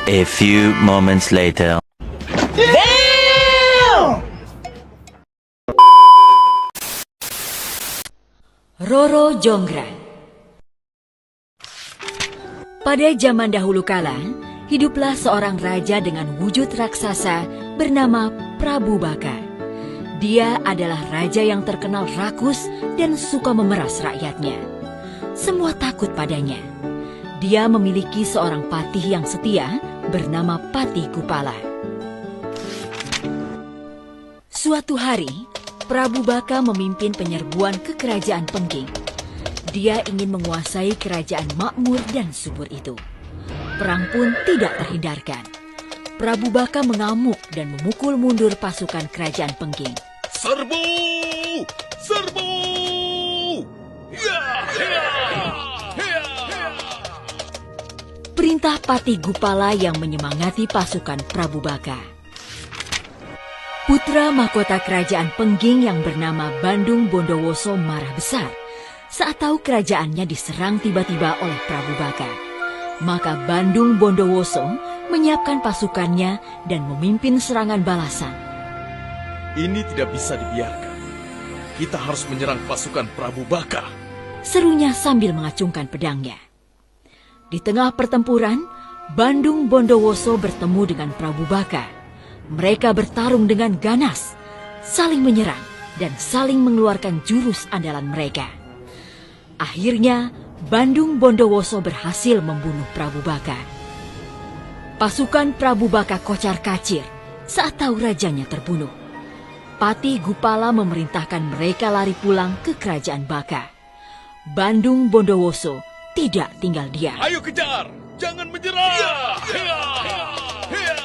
A few moments later. Roro Jonggrang. Pada zaman dahulu kala, hiduplah seorang raja dengan wujud raksasa bernama Prabu Baka. Dia adalah raja yang terkenal rakus dan suka memeras rakyatnya. Semua takut padanya. Dia memiliki seorang patih yang setia bernama Patih Gupala. Suatu hari, Prabu Baka memimpin penyerbuan ke kerajaan Pengging. Dia ingin menguasai kerajaan makmur dan subur itu. Perang pun tidak terhindarkan. Prabu Baka mengamuk dan memukul mundur pasukan kerajaan Pengging. Serbu! Serbu! Ya! Ya! Ya! Perintah Patih Gupala yang menyemangati pasukan Prabu Baka. Putra mahkota kerajaan Pengging yang bernama Bandung Bondowoso marah besar saat tahu kerajaannya diserang tiba-tiba oleh Prabu Baka. Maka Bandung Bondowoso menyiapkan pasukannya dan memimpin serangan balasan. Ini tidak bisa dibiarkan. Kita harus menyerang pasukan Prabu Baka. Serunya sambil mengacungkan pedangnya. Di tengah pertempuran, Bandung Bondowoso bertemu dengan Prabu Baka. Mereka bertarung dengan ganas, saling menyerang dan saling mengeluarkan jurus andalan mereka. Akhirnya, Bandung Bondowoso berhasil membunuh Prabu Baka. Pasukan Prabu Baka kocar-kacir saat tahu rajanya terbunuh. Patih Gupala memerintahkan mereka lari pulang ke kerajaan Baka. Bandung Bondowoso tidak tinggal diam. Ayo kejar! Jangan menyerah! Ya! Ya! Ya!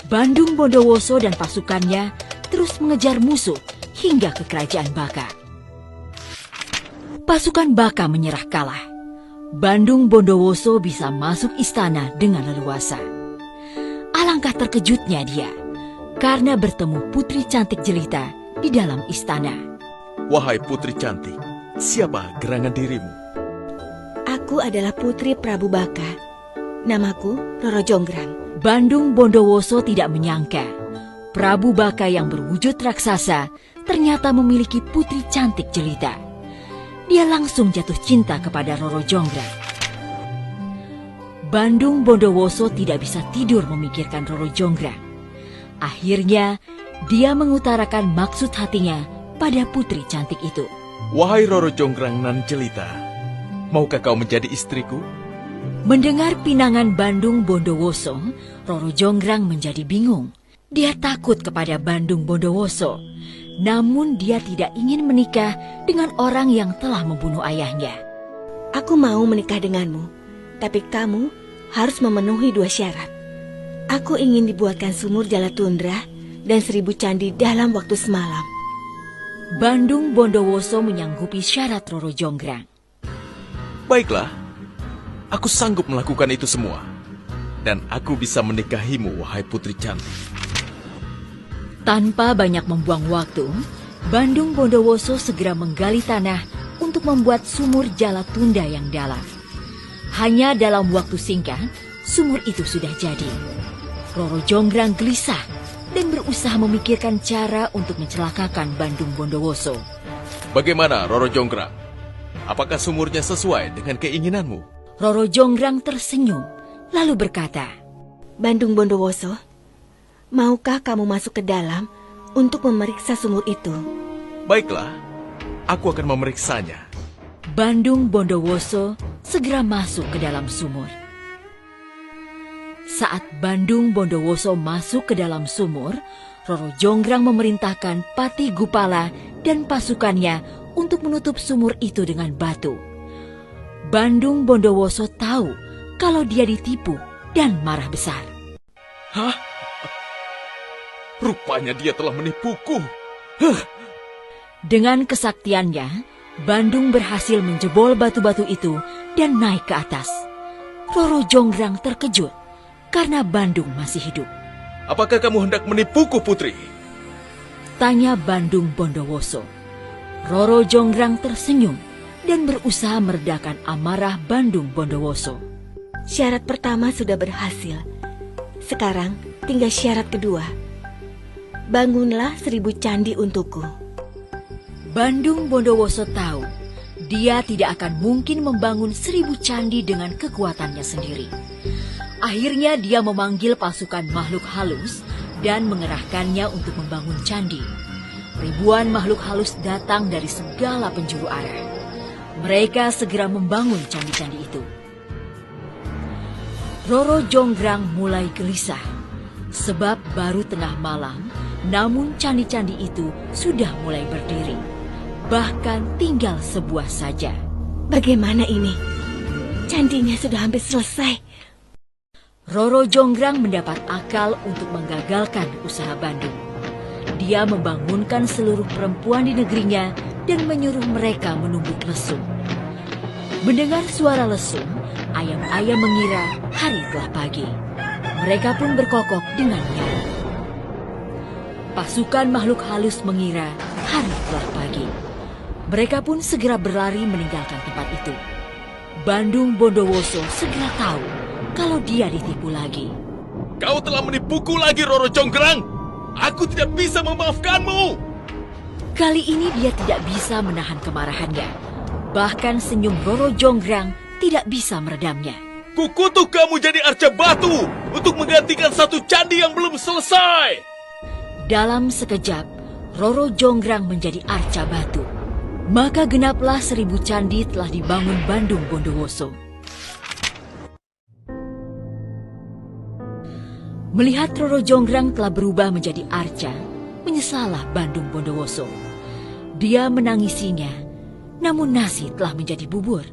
Bandung Bondowoso dan pasukannya terus mengejar musuh hingga ke kerajaan Baka. Pasukan Baka menyerah kalah. Bandung Bondowoso bisa masuk istana dengan leluasa. Alangkah terkejutnya dia karena bertemu putri cantik jelita di dalam istana. Wahai putri cantik, siapa gerangan dirimu? Aku adalah putri Prabu Baka. Namaku Roro Jonggrang. Bandung Bondowoso tidak menyangka Prabu Baka yang berwujud raksasa ternyata memiliki putri cantik jelita. Dia langsung jatuh cinta kepada Roro Jonggrang. Bandung Bondowoso tidak bisa tidur memikirkan Roro Jonggrang. Akhirnya, dia mengutarakan maksud hatinya pada putri cantik itu. Wahai Roro Jonggrang nan jelita, maukah kau menjadi istriku? Mendengar pinangan Bandung Bondowoso, Roro Jonggrang menjadi bingung. Dia takut kepada Bandung Bondowoso, namun dia tidak ingin menikah dengan orang yang telah membunuh ayahnya. Aku mau menikah denganmu, tapi kamu harus memenuhi 2 syarat. Aku ingin dibuatkan sumur Jalatundra dan 1000 candi dalam waktu semalam. Bandung Bondowoso menyanggupi syarat Roro Jonggrang. Baiklah, aku sanggup melakukan itu semua. Dan aku bisa menikahimu, wahai putri cantik. Tanpa banyak membuang waktu, Bandung Bondowoso segera menggali tanah untuk membuat sumur Jalatunda yang dalam. Hanya dalam waktu singkat, sumur itu sudah jadi. Roro Jonggrang gelisah dan berusaha memikirkan cara untuk mencelakakan Bandung Bondowoso. Bagaimana, Roro Jonggrang? Apakah sumurnya sesuai dengan keinginanmu? Roro Jonggrang tersenyum, lalu berkata, Bandung Bondowoso, maukah kamu masuk ke dalam untuk memeriksa sumur itu? Baiklah, aku akan memeriksanya. Bandung Bondowoso segera masuk ke dalam sumur. Saat Bandung Bondowoso masuk ke dalam sumur, Roro Jonggrang memerintahkan Patih Gupala dan pasukannya untuk menutup sumur itu dengan batu. Bandung Bondowoso tahu kalau dia ditipu dan marah besar. Hah? Rupanya dia telah menipuku. Dengan kesaktiannya, Bandung berhasil menjebol batu-batu itu dan naik ke atas. Roro Jonggrang terkejut karena Bandung masih hidup. Apakah kamu hendak menipuku, putri? Tanya Bandung Bondowoso. Roro Jonggrang tersenyum dan berusaha meredakan amarah Bandung Bondowoso. Syarat pertama sudah berhasil. Sekarang tinggal syarat kedua. Bangunlah 1000 candi untukku. Bandung Bondowoso tahu dia tidak akan mungkin membangun 1000 candi dengan kekuatannya sendiri. Akhirnya dia memanggil pasukan makhluk halus dan mengerahkannya untuk membangun candi. Ribuan makhluk halus datang dari segala penjuru arah. Mereka segera membangun candi-candi itu. Roro Jonggrang mulai gelisah, sebab baru tengah malam, namun candi-candi itu sudah mulai berdiri. Bahkan tinggal sebuah saja. Bagaimana ini? Candinya sudah hampir selesai. Roro Jonggrang mendapat akal untuk menggagalkan usaha Bandung. Dia membangunkan seluruh perempuan di negerinya dan menyuruh mereka menumbuk lesung. Mendengar suara lesung, ayam-ayam mengira hari telah pagi. Mereka pun berkokok dengan nyaring. Pasukan makhluk halus mengira hari telah pagi. Mereka pun segera berlari meninggalkan tempat itu. Bandung Bondowoso segera tahu kalau dia ditipu lagi. Kau telah menipuku lagi, Roro Jonggrang. Aku tidak bisa memaafkanmu. Kali ini dia tidak bisa menahan kemarahannya. Bahkan senyum Roro Jonggrang tidak bisa meredamnya. Kukutuk kamu jadi arca batu untuk menggantikan satu candi yang belum selesai. Dalam sekejap, Roro Jonggrang menjadi arca batu. Maka genaplah 1000 candi telah dibangun Bandung Bondowoso. Melihat Roro Jonggrang telah berubah menjadi arca, menyesallah Bandung Bondowoso. Dia menangisinya, namun nasi telah menjadi bubur.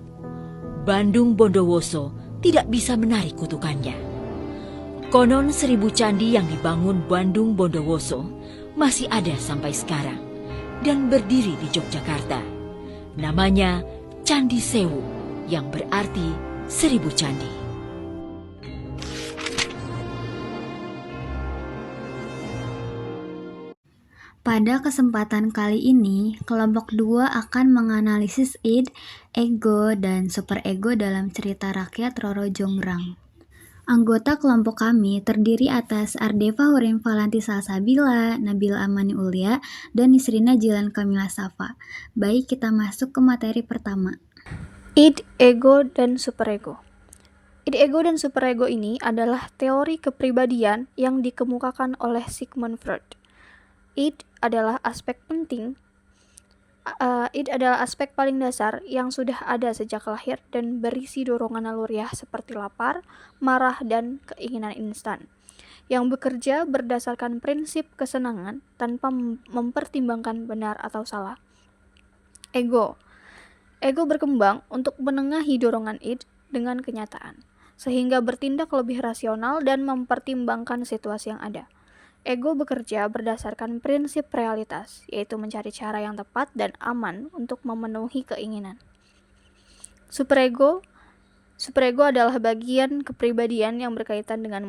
Bandung Bondowoso tidak bisa menarik kutukannya. Konon 1000 candi yang dibangun Bandung Bondowoso masih ada sampai sekarang dan berdiri di Yogyakarta. Namanya Candi Sewu, yang berarti 1000 candi. Pada kesempatan kali ini, kelompok 2 akan menganalisis id, ego, dan superego dalam cerita rakyat Roro Jonggrang. Anggota kelompok kami terdiri atas Ardeva Hurim Valanti Salsabila, Nabila Amani Ulia, dan Nisrina Jilan Kamila Safa. Baik, kita masuk ke materi pertama. Id, ego, dan superego. Id, ego, dan superego ini adalah teori kepribadian yang dikemukakan oleh Sigmund Freud. Id adalah aspek penting. Id adalah aspek paling dasar yang sudah ada sejak lahir dan berisi dorongan naluriah seperti lapar, marah, dan keinginan instan, yang bekerja berdasarkan prinsip kesenangan tanpa mempertimbangkan benar atau salah. Ego berkembang untuk menengahi dorongan id dengan kenyataan, sehingga bertindak lebih rasional dan mempertimbangkan situasi yang ada. Ego bekerja berdasarkan prinsip realitas, yaitu mencari cara yang tepat dan aman untuk memenuhi keinginan. Superego adalah bagian kepribadian yang berkaitan dengan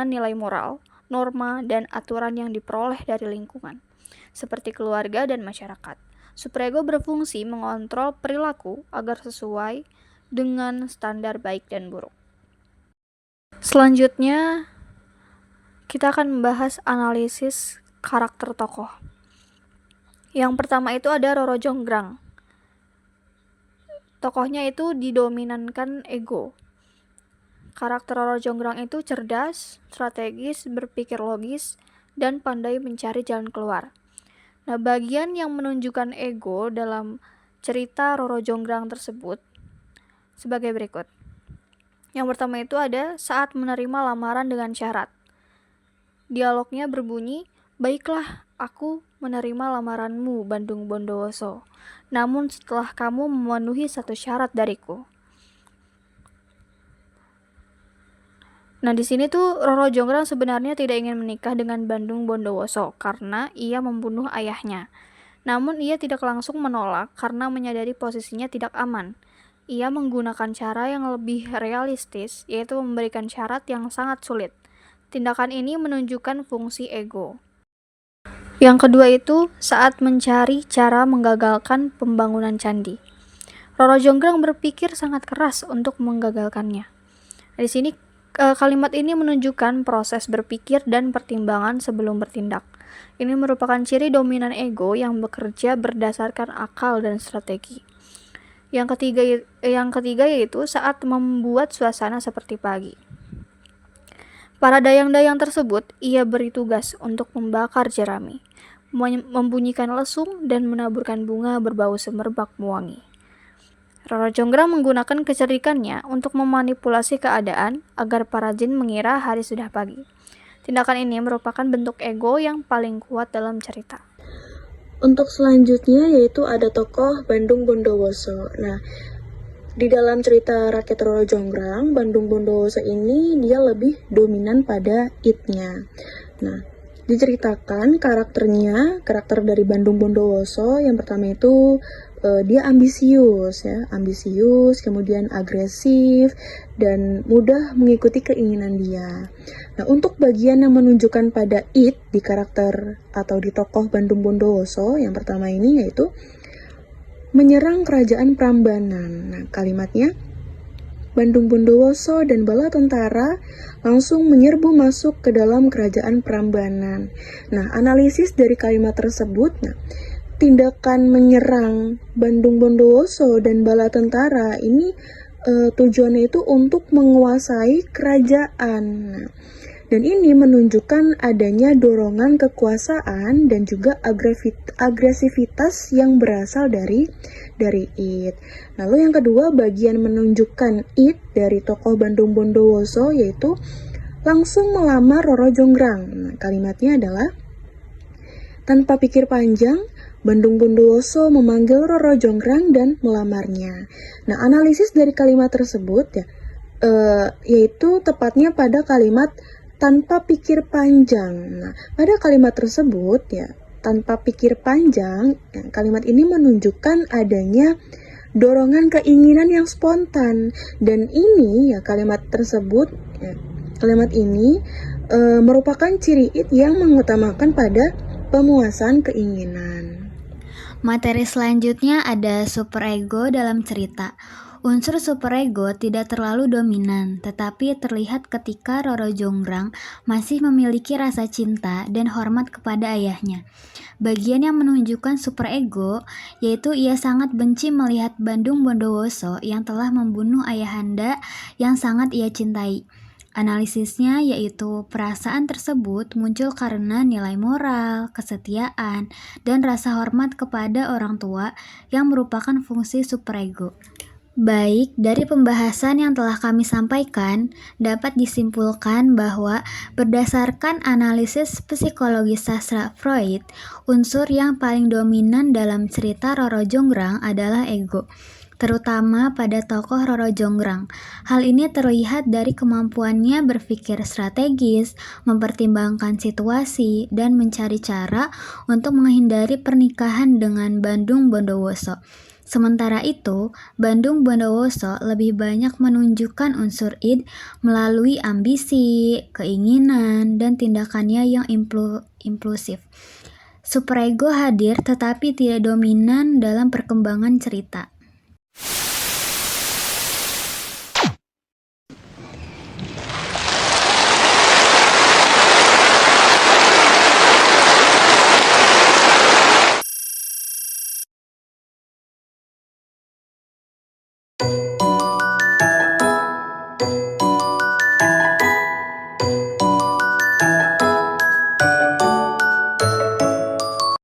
nilai moral, norma, dan aturan yang diperoleh dari lingkungan, seperti keluarga dan masyarakat. Superego berfungsi mengontrol perilaku agar sesuai dengan standar baik dan buruk. Selanjutnya, kita akan membahas analisis karakter tokoh. Yang pertama itu ada Roro Jonggrang. Tokohnya itu didominankan ego. Karakter Roro Jonggrang itu cerdas, strategis, berpikir logis, dan pandai mencari jalan keluar. Nah, bagian yang menunjukkan ego dalam cerita Roro Jonggrang tersebut sebagai berikut. Yang pertama itu ada saat menerima lamaran dengan syarat. Dialognya berbunyi, "Baiklah, aku menerima lamaranmu, Bandung Bondowoso. Namun setelah kamu memenuhi satu syarat dariku." Nah, di sini tuh Roro Jonggrang sebenarnya tidak ingin menikah dengan Bandung Bondowoso karena ia membunuh ayahnya. Namun ia tidak langsung menolak karena menyadari posisinya tidak aman. Ia menggunakan cara yang lebih realistis, yaitu memberikan syarat yang sangat sulit. Tindakan ini menunjukkan fungsi ego. Yang kedua itu saat mencari cara menggagalkan pembangunan candi. Roro Jonggrang berpikir sangat keras untuk menggagalkannya. Di sini kalimat ini menunjukkan proses berpikir dan pertimbangan sebelum bertindak. Ini merupakan ciri dominan ego yang bekerja berdasarkan akal dan strategi. Yang ketiga yaitu saat membuat suasana seperti pagi. Para dayang-dayang tersebut, ia beri tugas untuk membakar jerami, membunyikan lesung, dan menaburkan bunga berbau semerbak mewangi. Roro Jonggrang menggunakan kecerdikannya untuk memanipulasi keadaan agar para jin mengira hari sudah pagi. Tindakan ini merupakan bentuk ego yang paling kuat dalam cerita. Untuk selanjutnya yaitu ada tokoh Bandung Bondowoso. Nah, di dalam cerita rakyat Roro Jonggrang, Bandung Bondowoso ini dia lebih dominan pada id-nya. Nah, diceritakan karakter dari Bandung Bondowoso yang pertama itu dia ambisius, kemudian agresif dan mudah mengikuti keinginan dia. Nah, untuk bagian yang menunjukkan pada id di karakter atau di tokoh Bandung Bondowoso yang pertama ini yaitu menyerang kerajaan Prambanan. Nah, kalimatnya, Bandung Bondowoso dan bala tentara langsung menyerbu masuk ke dalam kerajaan Prambanan. Nah, analisis dari kalimat tersebut, tindakan menyerang Bandung Bondowoso dan bala tentara ini tujuannya itu untuk menguasai kerajaan. Nah, dan ini menunjukkan adanya dorongan kekuasaan dan juga agresivitas yang berasal dari id. Lalu yang kedua, bagian menunjukkan id dari tokoh Bandung Bondowoso yaitu langsung melamar Roro Jonggrang. Nah, kalimatnya adalah, tanpa pikir panjang, Bandung Bondowoso memanggil Roro Jonggrang dan melamarnya. Nah, analisis dari kalimat tersebut yaitu tepatnya pada kalimat tanpa pikir panjang. Nah, pada kalimat tersebut tanpa pikir panjang, kalimat ini menunjukkan adanya dorongan keinginan yang spontan. Dan ini kalimat ini merupakan ciri id yang mengutamakan pada pemuasan keinginan. Materi selanjutnya ada superego dalam cerita. Unsur superego tidak terlalu dominan, tetapi terlihat ketika Roro Jonggrang masih memiliki rasa cinta dan hormat kepada ayahnya. Bagian yang menunjukkan superego yaitu ia sangat benci melihat Bandung Bondowoso yang telah membunuh ayahanda yang sangat ia cintai. Analisisnya yaitu perasaan tersebut muncul karena nilai moral, kesetiaan, dan rasa hormat kepada orang tua yang merupakan fungsi superego. Baik, dari pembahasan yang telah kami sampaikan, dapat disimpulkan bahwa berdasarkan analisis psikologi sastra Freud, unsur yang paling dominan dalam cerita Roro Jonggrang adalah ego, terutama pada tokoh Roro Jonggrang. Hal ini terlihat dari kemampuannya berpikir strategis, mempertimbangkan situasi, dan mencari cara untuk menghindari pernikahan dengan Bandung Bondowoso. Sementara itu, Bandung Bondowoso lebih banyak menunjukkan unsur id melalui ambisi, keinginan, dan tindakannya yang impulsif. Superego hadir tetapi tidak dominan dalam perkembangan cerita.